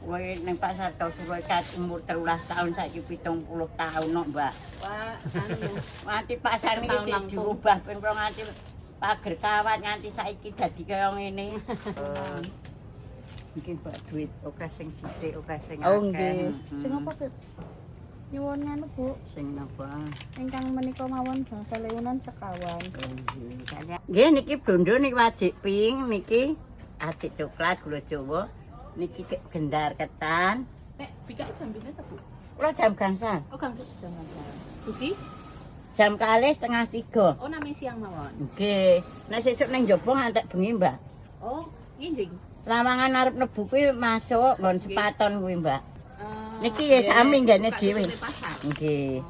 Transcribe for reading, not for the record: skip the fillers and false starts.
Kowe ning pasar Tosuro kat umur 13 tahun saiki 70 tahun no, Mbak. Wah, anu. Nganti pasar iki Tahun langkung. dirubah ping nganti pager kawat nganti saiki dadi kaya ngene. Iki Mbak duit oke sing sithik oke sing akeh. Oh nggih. Sing apa, Beb? Nyuwun nganu, Bu. Sing napa? Ingkang menika mawon bangsa lewunan sekawan. Nggih niki blondo niki wajik pink niki ajik coklat gula Jawa. Niki gendar ketan. Nek bikak jam pinten ta, Bu? Kula jam gangsal. Oh, Kang jam gangsal. Budi? Jam kalih 2:30. Oh, namanya siang mawon. Nggih. Nek sesuk ning njaba ngantek bengi, Mbak. Oh, nginjing. Lawangan arep nebu kuwi masuk nggon Nggih. sepaton kuwi, Mbak. Eh, Niki ya sami nggene buka dhewe. tutup pasar. Nggih.